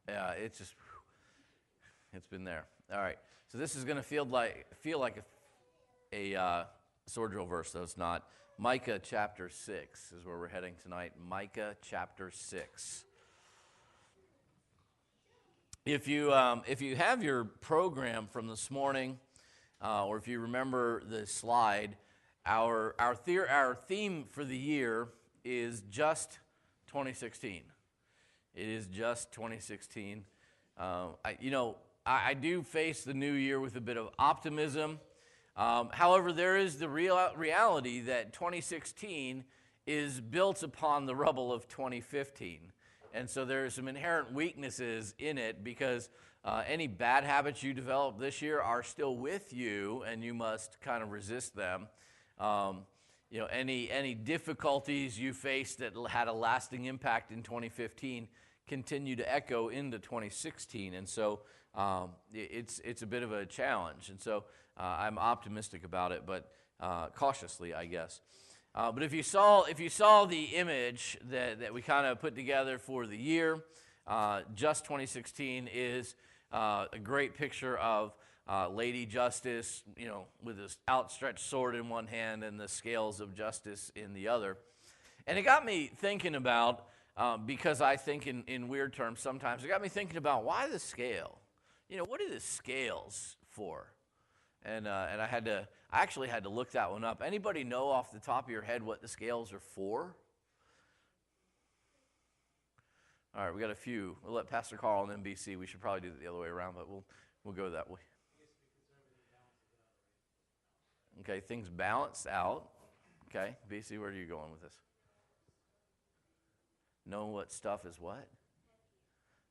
Yeah, it's been there. All right, so this is going to feel like a sword drill verse, though it's not. Micah chapter 6 is where we're heading tonight. Micah chapter 6. If you have your program from this morning, or if you remember the slide, our theme for the year is just 2016. It is just 2016. I do face the new year with a bit of optimism. However, there is the reality that 2016 is built upon the rubble of 2015. And so there are some inherent weaknesses in it because any bad habits you develop this year are still with you, and you must kind of resist them. Any difficulties you faced that had a lasting impact in 2015 continue to echo into 2016, and so it's a bit of a challenge. And so I'm optimistic about it, but cautiously, I guess. But if you saw the image that we kind of put together for the year, just 2016 is a great picture of Lady Justice, with this outstretched sword in one hand and the scales of justice in the other. And it got me thinking about, because I think in weird terms sometimes, it got me thinking about why the scale? What are the scales for? And I actually had to look that one up. Anybody know off the top of your head what the scales are for? All right, we got a few. We'll let Pastor Carl and NBC. We should probably do it the other way around, but we'll go that way. Okay, things balance out. Okay, BC, where are you going with this? Know what stuff is what?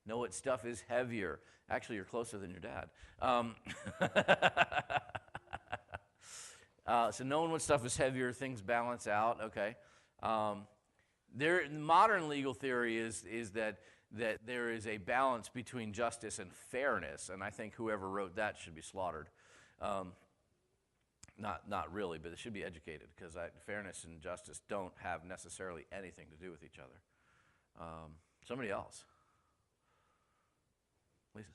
Know what stuff is heavier. Actually, you're closer than your dad. So knowing what stuff is heavier, things balance out. Okay. Modern legal theory is that there is a balance between justice and fairness, and I think whoever wrote that should be slaughtered. Not really, but they should be educated, because fairness and justice don't have necessarily anything to do with each other. Somebody else. Lisa?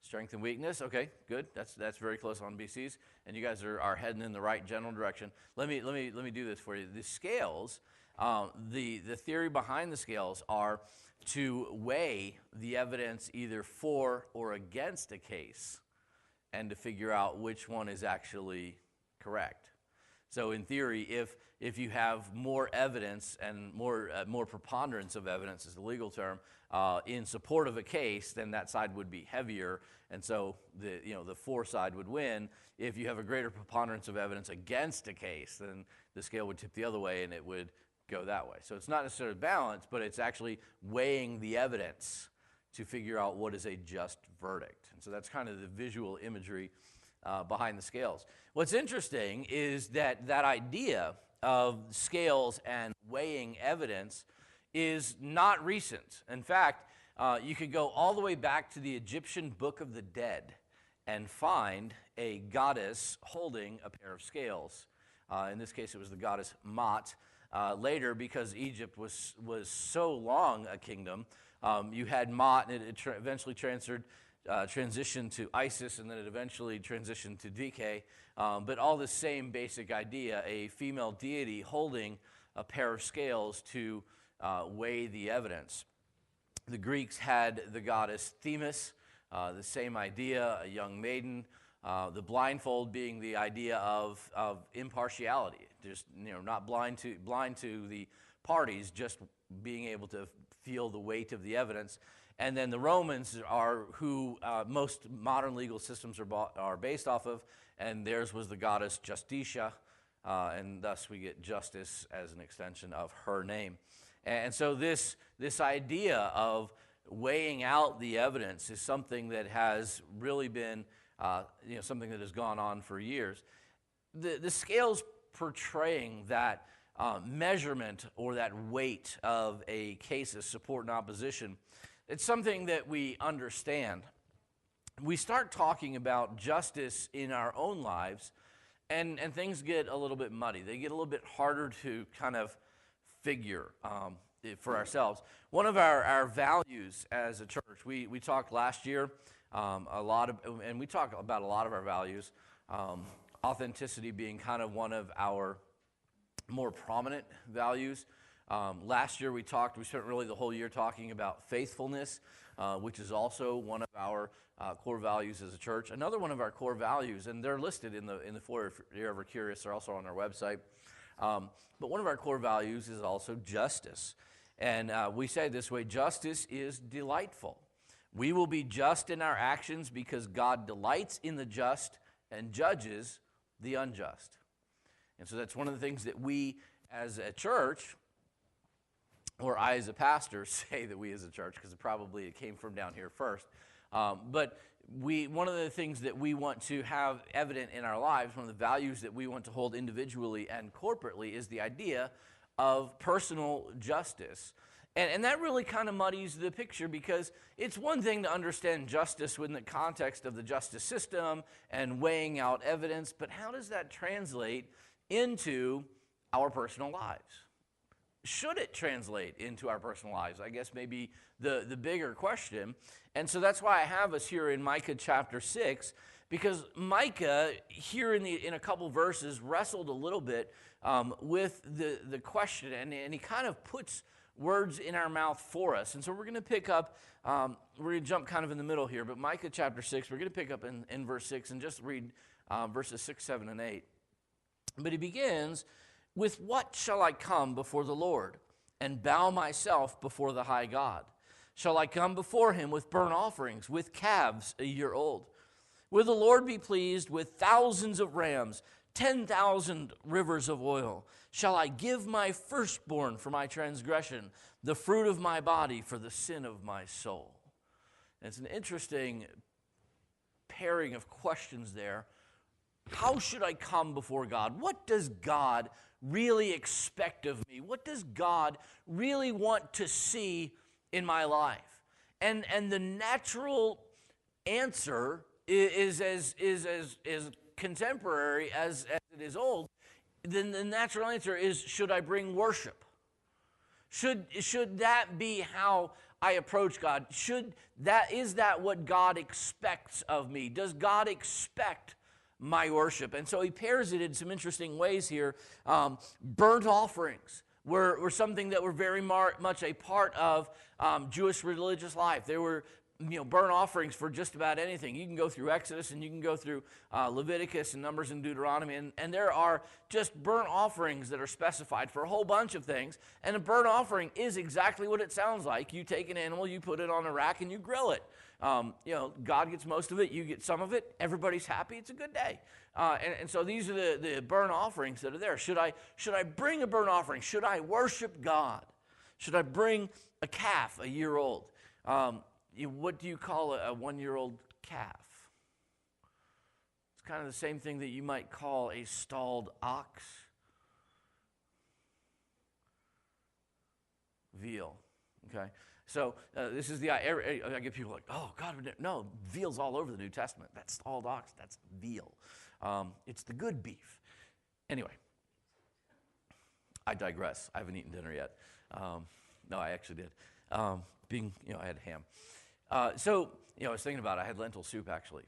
Strength and weakness. Okay, good. That's very close on BC's, and you guys are heading in the right general direction. Let me do this for you. The scales, the theory behind the scales are to weigh the evidence either for or against a case, and to figure out which one is actually correct. So in theory, if you have more evidence and more preponderance of evidence is the legal term in support of a case, then that side would be heavier, and so the for side would win. If you have a greater preponderance of evidence against a case, then the scale would tip the other way and it would go that way. So it's not necessarily balanced, but it's actually weighing the evidence to figure out what is a just verdict. And so that's kind of the visual imagery behind the scales. What's interesting is that idea of scales and weighing evidence is not recent. In fact, you could go all the way back to the Egyptian Book of the Dead and find a goddess holding a pair of scales. In this case, it was the goddess Mot. Later, because Egypt was so long a kingdom, you had Mot, and it eventually transitioned to Isis, and then it eventually transitioned to Dike. But all the same basic idea, a female deity holding a pair of scales to weigh the evidence. The Greeks had the goddess Themis, the same idea, a young maiden. The blindfold being the idea of impartiality, just not blind to the parties, just being able to feel the weight of the evidence. And then the Romans are who most modern legal systems are based off of, and theirs was the goddess Justitia, and thus we get justice as an extension of her name. And so this idea of weighing out the evidence is something that has really been something that has gone on for years. The scales portraying that measurement or that weight of a case's support and opposition, it's something that we understand. We start talking about justice in our own lives, and things get a little bit muddy. They get a little bit harder to kind of figure. for ourselves. One of our values as a church, we talked last year and we talk about a lot of our values, authenticity being kind of one of our more prominent values. Last year we spent really the whole year talking about faithfulness, which is also one of our core values as a church. Another one of our core values, and they're listed in the foyer if you're ever curious, they're also on our website. But one of our core values is also justice. And we say it this way: justice is delightful. We will be just in our actions because God delights in the just and judges the unjust. And so that's one of the things that we as a church, or I as a pastor, say that we as a church, because it came from down here first. But one of the things that we want to have evident in our lives, one of the values that we want to hold individually and corporately, is the idea of personal justice. And that really kind of muddies the picture, because it's one thing to understand justice within the context of the justice system and weighing out evidence, but how does that translate into our personal lives? Should it translate into our personal lives? I guess maybe the bigger question. And so that's why I have us here in Micah chapter 6, because Micah here in a couple verses wrestled a little bit with the question, and he kind of puts words in our mouth for us. And so we're going to pick up, we're going to jump kind of in the middle here, but Micah chapter 6, we're going to pick up in verse 6 and just read verses 6, 7, and 8. But he begins, "With what shall I come before the Lord and bow myself before the high God? Shall I come before him with burnt offerings, with calves a year old? Will the Lord be pleased with thousands of rams, 10,000 rivers of oil? Shall I give my firstborn for my transgression, the fruit of my body for the sin of my soul?" And it's an interesting pairing of questions there. How should I come before God? What does God really expect of me? What does God really want to see in my life? And the natural answer is as contemporary as it is old. Then the natural answer is, should I bring worship? Should that be how I approach God? Is that what God expects of me? Does God expect my worship? And so he pairs it in some interesting ways here. Burnt offerings were something that were very much a part of Jewish religious life. They were burnt offerings for just about anything. You can go through Exodus and you can go through Leviticus and Numbers and Deuteronomy, and there are just burnt offerings that are specified for a whole bunch of things. And a burnt offering is exactly what it sounds like. You take an animal, you put it on a rack, and you grill it. God gets most of it, you get some of it, everybody's happy, it's a good day. And so these are the burnt offerings that are there. Should I bring a burnt offering? Should I worship God? Should I bring a calf a year old? What do you call a 1-year-old calf? It's kind of the same thing that you might call a stalled ox. Veal, okay? So this is I get people like, oh, God, no, veal's all over the New Testament. That's stalled ox, that's veal. It's the good beef. Anyway, I digress. I haven't eaten dinner yet. No, I actually did. I had ham. I was thinking about it. I had lentil soup, actually.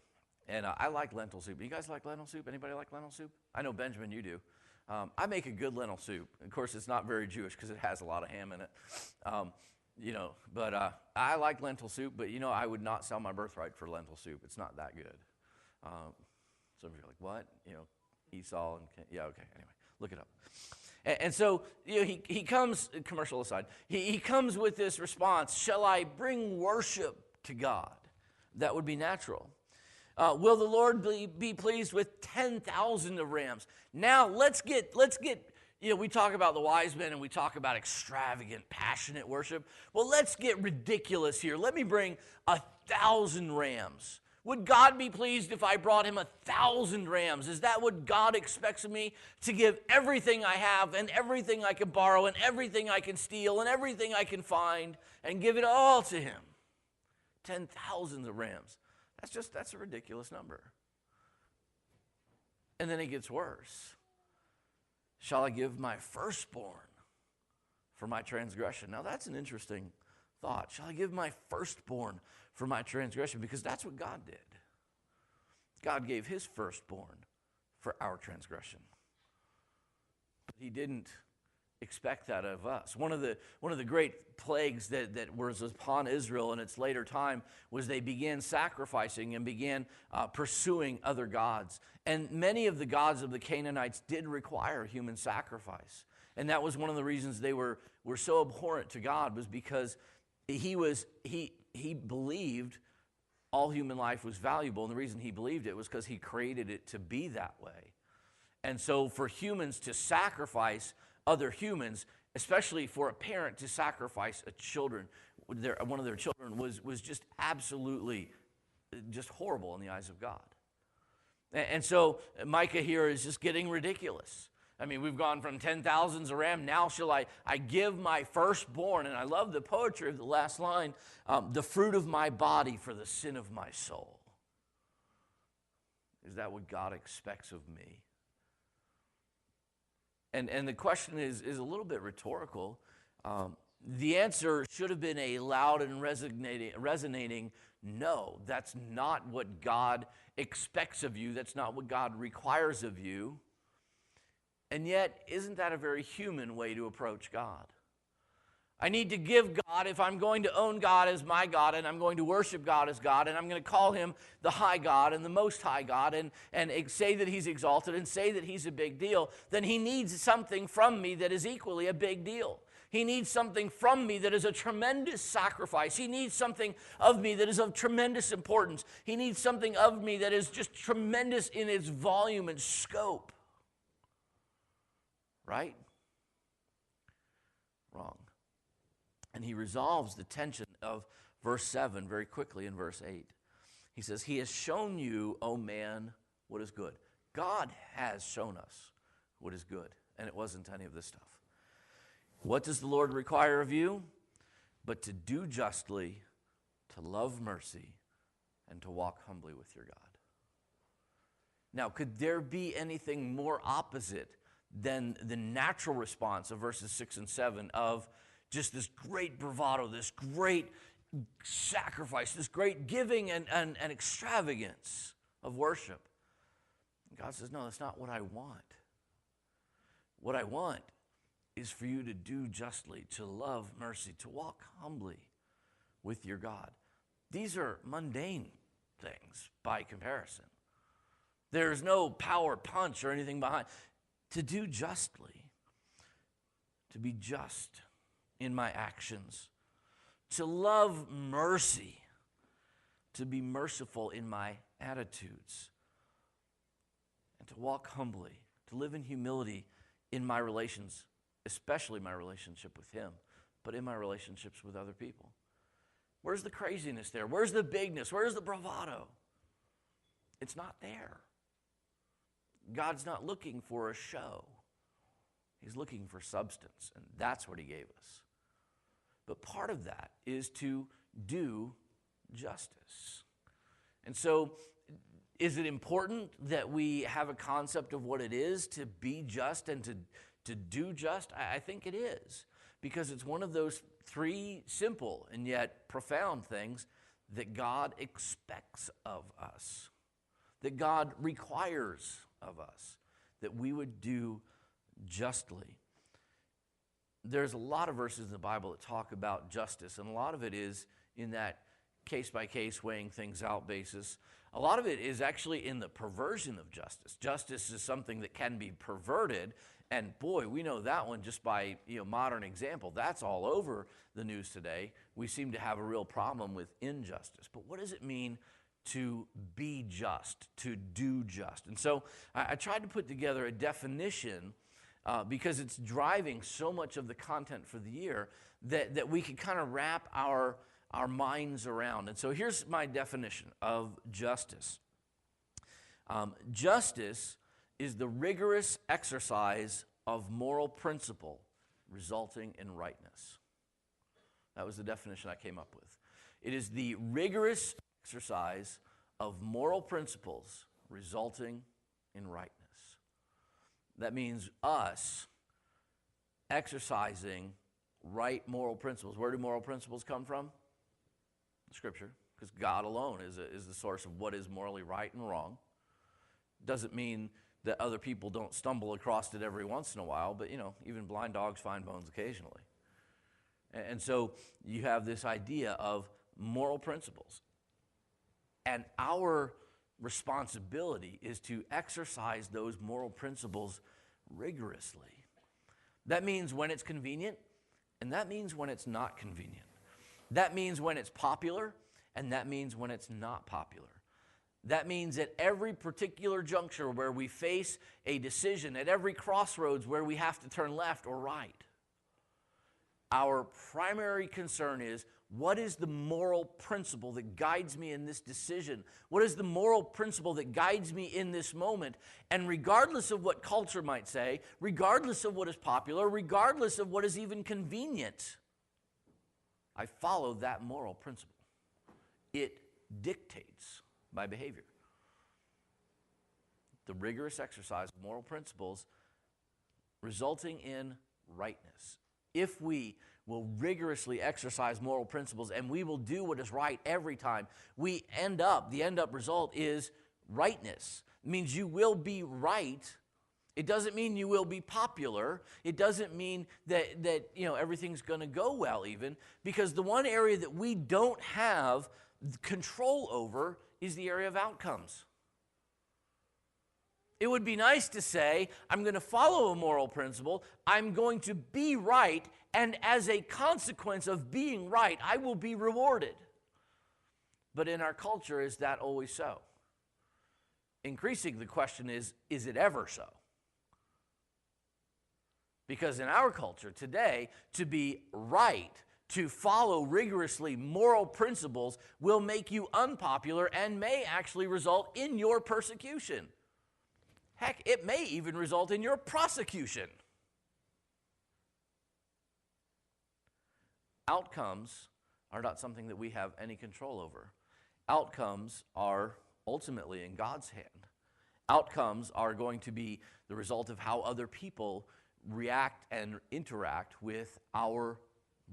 And I like lentil soup. You guys like lentil soup? Anybody like lentil soup? I know, Benjamin, you do. I make a good lentil soup. Of course, it's not very Jewish because it has a lot of ham in it. But I like lentil soup, but, I would not sell my birthright for lentil soup. It's not that good. Some of you are like, what? Esau and, yeah, okay, anyway, look it up. And so he comes, commercial aside, he comes with this response: shall I bring worship to God? That would be natural. Will the Lord be pleased with 10,000 of rams? Now let's get. We talk about the wise men and we talk about extravagant, passionate worship. Well, let's get ridiculous here. Let me bring 1,000 rams. Would God be pleased if I brought him 1,000 rams? Is that what God expects of me? To give everything I have and everything I can borrow and everything I can steal and everything I can find and give it all to him? 10,000 of rams. That's a ridiculous number. And then it gets worse. Shall I give my firstborn for my transgression. Now that's an interesting thought. Shall I give my firstborn for my transgression? Because that's what God did. God gave his firstborn for our transgression. But he didn't expect that of us. One of the great plagues that was upon Israel in its later time was they began sacrificing and began pursuing other gods. And many of the gods of the Canaanites did require human sacrifice. And that was one of the reasons they were so abhorrent to God, was because he believed all human life was valuable. And the reason he believed it was because he created it to be that way. And so for humans to sacrifice other humans, especially for a parent to sacrifice one of their children, was just absolutely just horrible in the eyes of God. And so Micah here is just getting ridiculous. I mean, we've gone from 10,000s a ram, now shall I give my firstborn. And I love the poetry of the last line, the fruit of my body for the sin of my soul. Is that what God expects of me? And the question is a little bit rhetorical. The answer should have been a loud and resonating no. That's not what God expects of you. That's not what God requires of you. And yet, isn't that a very human way to approach God? I need to give God, if I'm going to own God as my God, and I'm going to worship God as God, and I'm going to call him the high God and the most high God, and say that he's exalted and say that he's a big deal, then he needs something from me that is equally a big deal. He needs something from me that is a tremendous sacrifice. He needs something of me that is of tremendous importance. He needs something of me that is just tremendous in its volume and scope. Right? Wrong. And he resolves the tension of verse 7 very quickly in verse 8. He says, he has shown you, O man, what is good. God has shown us what is good, and it wasn't any of this stuff. What does the Lord require of you? But to do justly, to love mercy, and to walk humbly with your God. Now, could there be anything more opposite than the natural response of verses 6 and 7 of just this great bravado, this great sacrifice, this great giving and extravagance of worship? And God says, no, that's not what I want. What I want is for you to do justly, to love mercy, to walk humbly with your God. These are mundane things by comparison. There's no power punch or anything behind. To do justly, to be just in my actions, to love mercy, to be merciful in my attitudes, and to walk humbly, to live in humility in my relations, especially my relationship with him, but in my relationships with other people. Where's the craziness there? Where's the bigness? Where's the bravado? It's not there. God's not looking for a show. He's looking for substance, and that's what he gave us. But part of that is to do justice. And so, is it important that we have a concept of what it is to be just and to do just? I think it is, because it's one of those three simple and yet profound things that God expects of us, that God requires of us, that we would do justly. There's a lot of verses in the Bible that talk about justice, and a lot of it is in that case-by-case weighing things out basis. A lot of it is actually in the perversion of justice. Justice is something that can be perverted, and boy, we know that one just by modern example. That's all over the news today. We seem to have a real problem with injustice. But what does it mean to be just, to do just? And so I tried to put together a definition because it's driving so much of the content for the year that we could kind of wrap our minds around. And so here's my definition of justice. Justice is the rigorous exercise of moral principle resulting in rightness. That was the definition I came up with. It is the rigorous exercise of moral principles resulting in rightness. That means us exercising right moral principles. Where do moral principles come from? Scripture, because God alone is the source of what is morally right and wrong. Doesn't mean that other people don't stumble across it every once in a while, but, even blind dogs find bones occasionally. And so you have this idea of moral principles. And our responsibility is to exercise those moral principles rigorously. That means when it's convenient, and that means when it's not convenient. That means when it's popular, and that means when it's not popular. That means at every particular juncture where we face a decision, at every crossroads where we have to turn left or right. Our primary concern is, what is the moral principle that guides me in this decision? What is the moral principle that guides me in this moment? And regardless of what culture might say, regardless of what is popular, regardless of what is even convenient, I follow that moral principle. It dictates my behavior. The rigorous exercise of moral principles resulting in rightness. If we will rigorously exercise moral principles and we will do what is right every time, the end up result is rightness. It means you will be right. It doesn't mean you will be popular. It doesn't mean that everything's going to go well even, because the one area that we don't have control over is the area of outcomes. It would be nice to say, I'm going to follow a moral principle, I'm going to be right, and as a consequence of being right, I will be rewarded. But in our culture, is that always so? Increasing, the question is it ever so? Because in our culture today, to be right, to follow rigorously moral principles will make you unpopular and may actually result in your persecution. Heck, it may even result in your prosecution. Outcomes are not something that we have any control over. Outcomes are ultimately in God's hand. Outcomes are going to be the result of how other people react and interact with our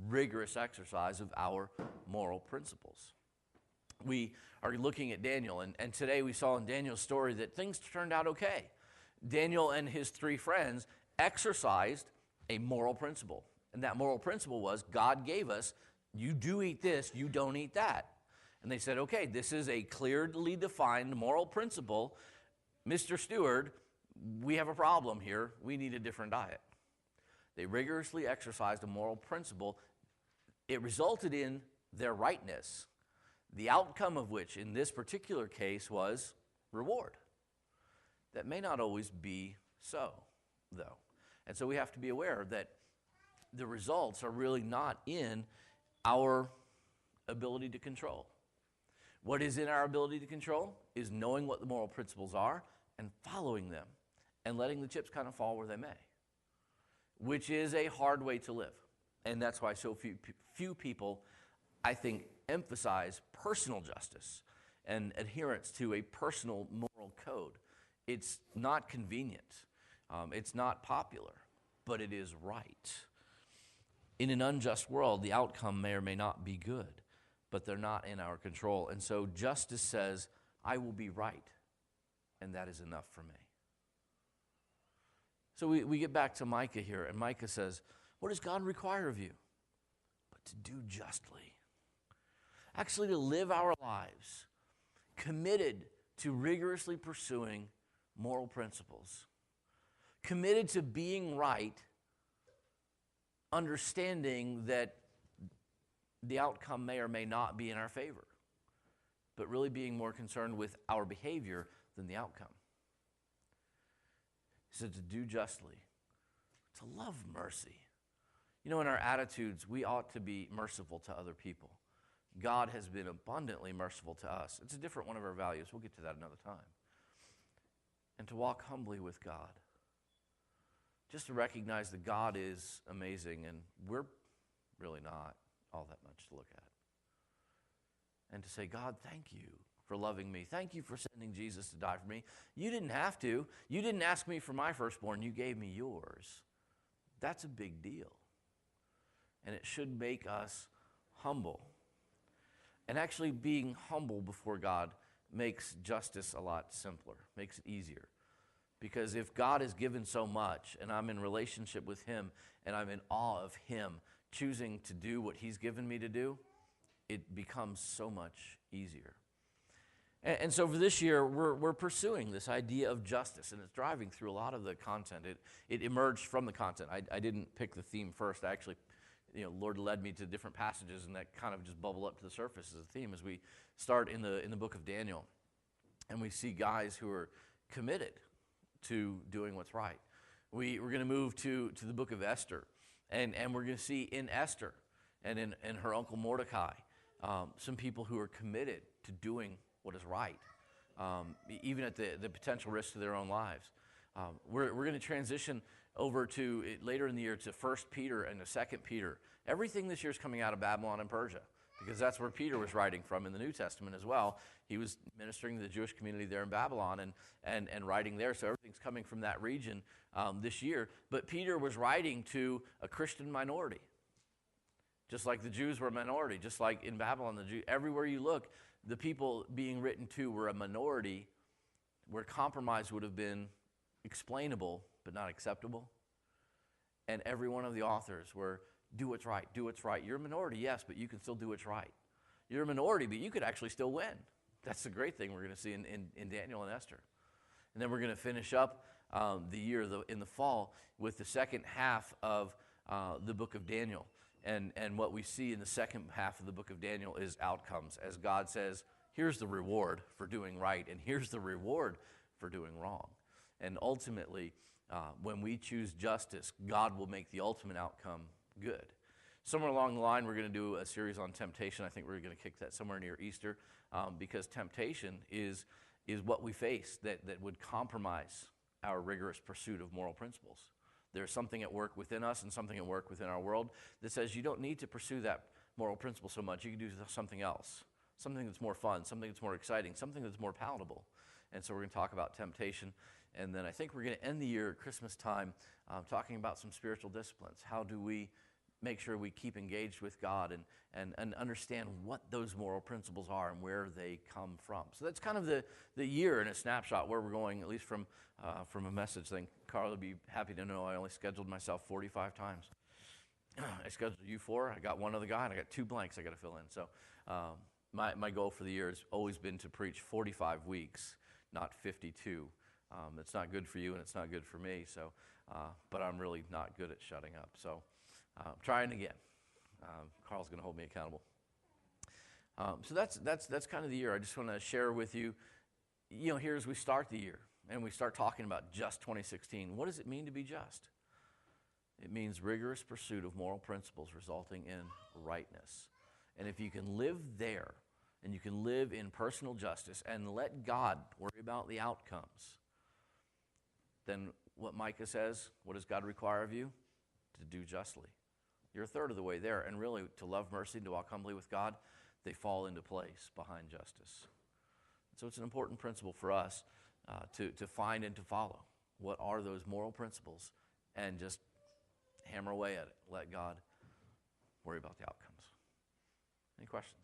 rigorous exercise of our moral principles. We are looking at Daniel, and today we saw in Daniel's story that things turned out okay. Daniel and his 3 friends exercised a moral principle, and that moral principle was, God gave us, you do eat this, you don't eat that. And they said, okay, this is a clearly defined moral principle. Mr. Steward, we have a problem here. We need a different diet. They rigorously exercised a moral principle. It resulted in their rightness, the outcome of which in this particular case was reward. That may not always be so, though. And so we have to be aware that the results are really not in our ability to control. What is in our ability to control is knowing what the moral principles are and following them and letting the chips kind of fall where they may, which is a hard way to live. And that's why so few people, I think, emphasize personal justice and adherence to a personal moral code. It's not convenient. It's not popular, but it is right. In an unjust world, the outcome may or may not be good, but they're not in our control. And so justice says, I will be right, and that is enough for me. So we get back to Micah here, and Micah says, what does God require of you? But to do justly. Actually, to live our lives committed to rigorously pursuing moral principles, committed to being right, understanding that the outcome may or may not be in our favor, but really being more concerned with our behavior than the outcome. He said to do justly, to love mercy. In our attitudes, we ought to be merciful to other people. God has been abundantly merciful to us. It's a different one of our values. We'll get to that another time. And to walk humbly with God. Just to recognize that God is amazing and we're really not all that much to look at. And to say, God, thank you for loving me. Thank you for sending Jesus to die for me. You didn't have to. You didn't ask me for my firstborn. You gave me yours. That's a big deal. and it should make us humble. And actually being humble before God makes justice a lot simpler, makes it easier. Because if God has given so much, and I'm in relationship with him, and I'm in awe of him, choosing to do what he's given me to do, it becomes so much easier. And so for this year, we're pursuing this idea of justice, and it's driving through a lot of the content. It emerged from the content. I didn't pick the theme first. I actually, Lord led me to different passages, and that kind of just bubbled up to the surface as a theme as we start in the book of Daniel. And we see guys who are committed to doing what's right. We're going to move to the book of Esther, and we're going to see in Esther and in her uncle Mordecai some people who are committed to doing what is right, even at the potential risk to their own lives. We're going to transition over to, later in the year, to 1 Peter and to 2 Peter. Everything this year is coming out of Babylon and Persia, because that's where Peter was writing from in the New Testament as well. He was ministering to the Jewish community there in Babylon and writing there, so everything's coming from that region this year. But Peter was writing to a Christian minority, just like the Jews were a minority, just like in Babylon, everywhere you look, the people being written to were a minority where compromise would have been explainable but not acceptable. And every one of the authors were, do what's right, do what's right. You're a minority, yes, but you can still do what's right. You're a minority, but you could actually still win. That's the great thing we're going to see in Daniel and Esther. And then we're going to finish up the year in the fall with the second half of the book of Daniel. And what we see in the second half of the book of Daniel is outcomes, as God says, here's the reward for doing right, and here's the reward for doing wrong. And ultimately, when we choose justice, God will make the ultimate outcome good. Somewhere along the line, we're going to do a series on temptation. I think we're going to kick that somewhere near Easter, because temptation is what we face that would compromise our rigorous pursuit of moral principles. There's something at work within us and something at work within our world that says you don't need to pursue that moral principle so much. You can do something else, something that's more fun, something that's more exciting, something that's more palatable. And so we're going to talk about temptation. And then I think we're going to end the year at Christmas time talking about some spiritual disciplines. How do we make sure we keep engaged with God and understand what those moral principles are and where they come from? So that's kind of the year in a snapshot where we're going, at least from a message thing. Carl would be happy to know I only scheduled myself 45 times. I scheduled you 4. I got one other guy, and I got 2 blanks I got to fill in. So my goal for the year has always been to preach 45 weeks, not 52. It's not good for you, and it's not good for me. So, but I'm really not good at shutting up. So, trying again. Carl's going to hold me accountable. So that's kind of the year. I just want to share with you. Here as we start the year and we start talking about just 2016. What does it mean to be just? It means rigorous pursuit of moral principles resulting in rightness. And if you can live there, and you can live in personal justice and let God worry about the outcomes, then what Micah says, what does God require of you? To do justly. You're a third of the way there. And really, to love mercy and to walk humbly with God, they fall into place behind justice. So it's an important principle for us to find and to follow. What are those moral principles? And just hammer away at it. Let God worry about the outcomes. Any questions?